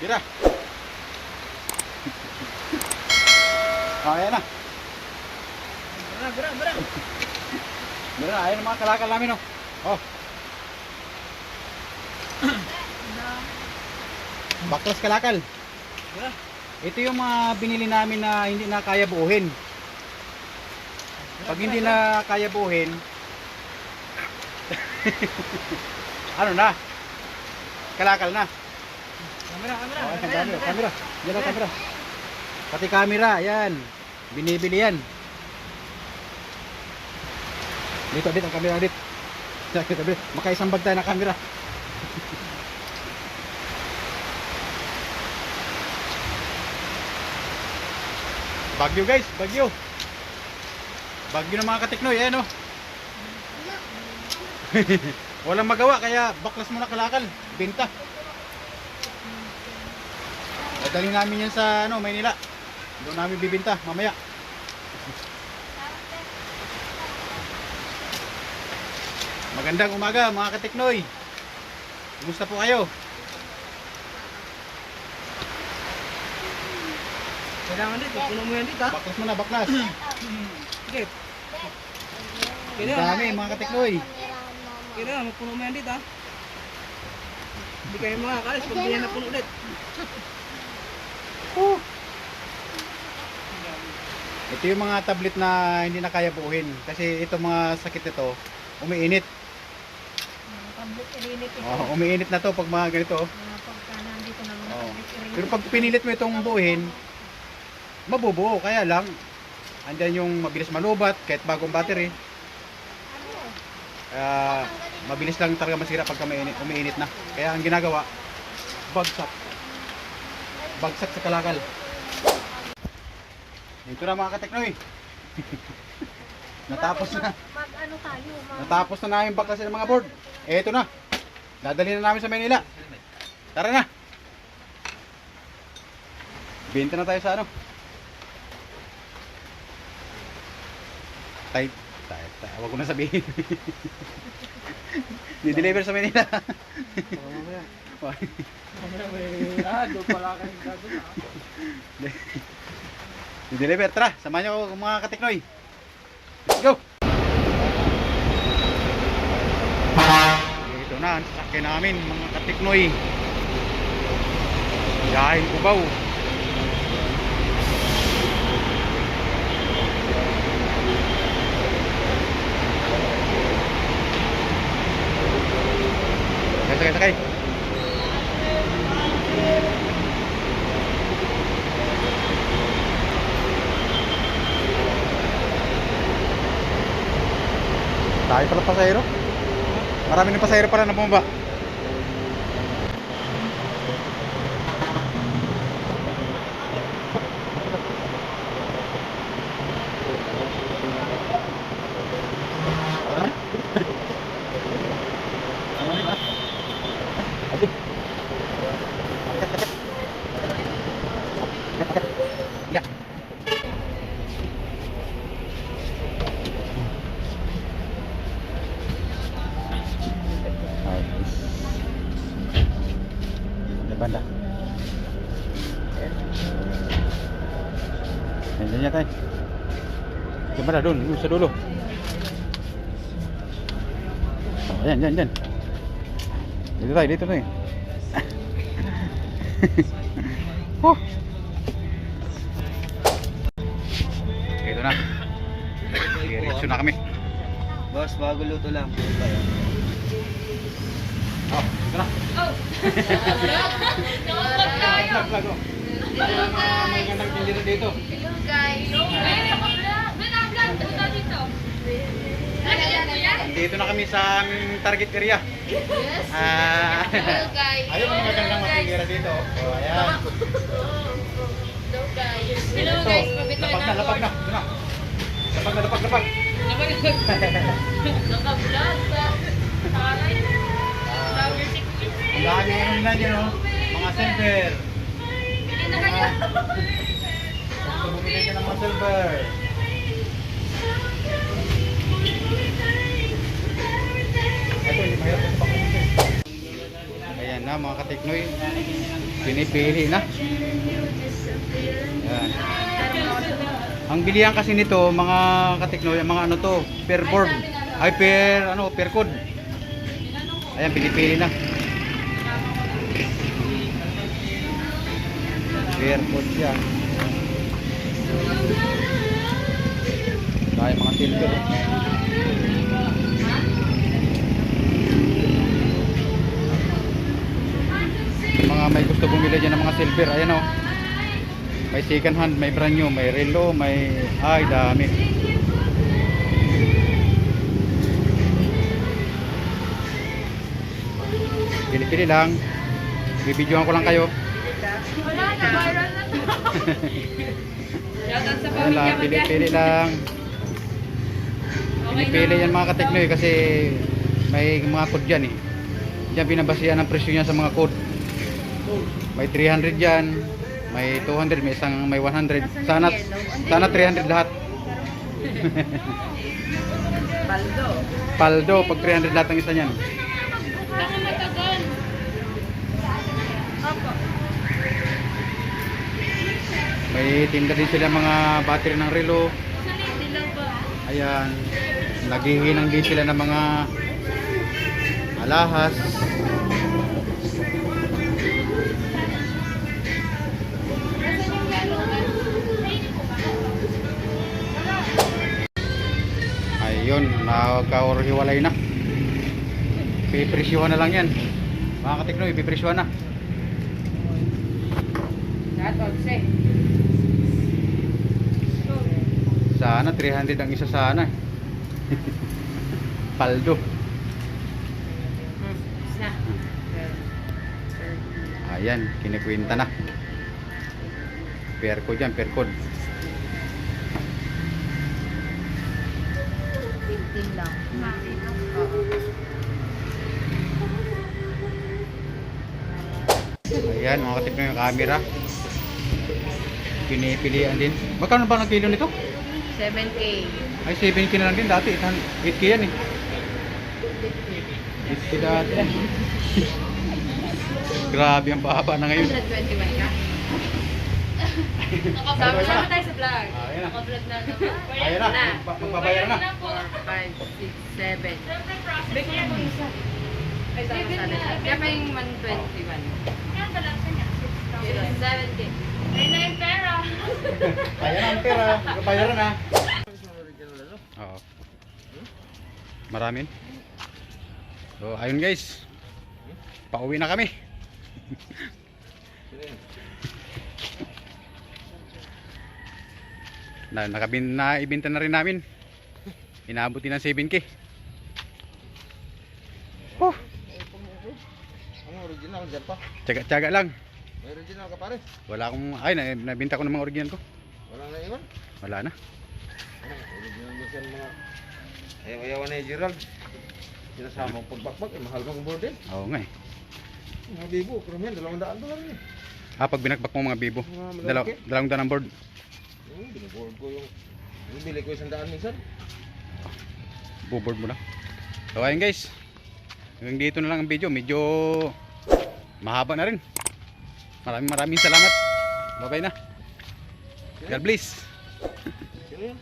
Tira. Ayan na. Bra. Meron na, ayan ang mga kalakal namin, oh. Oh. Baklas kalakal. Bra. Ito yung mga binili namin na hindi na kaya buuhin. Pag hindi na kaya buuhin, ano na? Kalakal na. Kamera. Oh, camera. Yan ang camera. Pati camera, yan. Binibili yan. Dito, ang camera dito. Makaisang bag tayo ng camera. Bagyo guys, bagyo. Bagyo ng mga katiknoy, ayan oh. Walang magawa kaya baklas muna kalakal, benta. Dadali namin yan sa ano, Maynila. Doon namin bibenta mamaya. Magandang umaga mga katiknoy. Kumusta po kayo? Kailangan dito, puno mo yan dito ha. Baklas muna, baklas. Sige. Ang dami mga katiknoy. Kailangan magpuno mo yan dito ha. Hindi kayo makakalis pag hindi yan napuno ulit. Ito yung mga tablet na hindi na kaya buuhin. Kasi ito mga sakit nito, umiinit. Tablet irinit ito. Oh, umiinit na to pag mga ganito. Pagka nandito na mga Oh. tablet irinit. Pero pag pinilit mo itong buuhin, mabubuo. Kaya lang, andyan yung mabilis malubat kahit bagong battery. Mabilis lang talaga masira pagka umiinit na. Kaya ang ginagawa, bagsak. Bagsak sa kalakal. Dito na mga kateknoy. Natapos na. Mag-ano tayo? Natapos na namin baklasin ng mga board. Eto na. Dadali na namin sa Maynila. Tara na. Benta na tayo sa ano. Type. Huwag ko na sabihin. Di-deliver sa Maynila. Doon pala kayo gagawin ha. Di-deliver. Tara, samahan nyo ako mga katiknoy. Let's go! Ito na, ang sasakyan namin mga katiknoy. Yahin Cubao. Sakay. Tayo pala pasahero. Marami ng pasahero pala na bumaba. Banda. Nandiyan niya tayo. Gimana doon? Sa dulo. Oh, yan. Dito tayo. Ito na. Diretso na kami. Boss, bago luto lang. Oh, ito na. Vlog. Hello guys! May gandang tindera dito. Hello guys! Dito na kami sa aming target area. Yes! Ah, Hello guys! ayun mga magandang matindera dito. Oh, ayan. Hello guys! Hello Ito, guys! Mabito lapag na. Ito na. Lapag. Naka-vlog ba? Taray! Flower secret! Ang dami ano na dyan, oh. Mga silver. Bili na kayo! Gusto bumili ka ng mga silver. Ito, hindi mahirap ito pakunin. Ayan. Ayan na mga katiknoy. Pinipili na. Ayan. Ang bilihan kasi nito mga katiknoy, mga ano to, per board. Ay per code. Ayan, pinipili na. Per code siya. Dahil mga silver. Mga may gusto bumili dyan ng mga silver, ayan o. May second hand, may brand new, may relo, may ay dami. Pili-pili lang. Bibidyohan ko lang kayo. Wala na, viral na to. Shoutout sa Ayan lang, pamilya pili-pili lang. Pinipili yan mga kateknoy kasi may mga code dyan eh. Diyan binabasihan ang presyo niya sa mga code. May 300 dyan, may 200, may 100. Sana 300 lahat. Paldo. Paldo pag 300 lahat ng isa niyan. Baka matagal. Opo. May tinda din sila mga battery ng relo. Saan dilaw ba? Ayan. Naghihinang din sila ng mga alahas. Ayun, nagkahiwalay na. Pipresyuhan na lang yan. Mga katiknoy, pipresyuhan na. Lahat 11. Sana 300 ang isa sana. Paldo. Isa. Ayan, kinikwenta na. Per code yan, per code. 15 lang. Ayan, mga katiknoy, yung camera. Pinipilian din. Magkano ba ng kilo nito? 7K. Ay, 7K na lang din. Dati 8K yan eh. 8K dati. Grabe ang baba na ngayon. 121 ka? Nakasama tayo sa vlog. Ayan na. Naka-vlog na naman. Ayan na. Magbabayar na. 4, 5, 6, 7. Siyempre, process niya po isa. Ay, tama sa atin. Kaya pa yung 121. Yan, balansa niya. 70. Ay na yung pera. Ayan ang pera. Magbabayaran na. Oo. Maraming. So, ayun guys. Pauwi na kami. Naibenta na rin namin. Inabuti ng 7K. Oh, Ang original dyan pa. tsaga-tsaga lang. May original ka pare. Wala akong nabenta ko ng mga original ko. Walang naiwan. Wala na. Original mo siya mga ayaw-ayawan ni Gerald. Sinasama ang pagbakbak. Mahal kang board eh. Oo nga eh. Mga bibo. Pero yan, $200 eh. Pag binakbak mo mga bibo. Mga malaki. Dalawang daan ang board. Binaboard ko yung... Bili ko 100 minsan. Buboard mo na. So ayun guys. Hanggang dito na lang ang video. Medyo mahaba na rin. Maraming salamat. Bye bye na. God bless. Sino yan?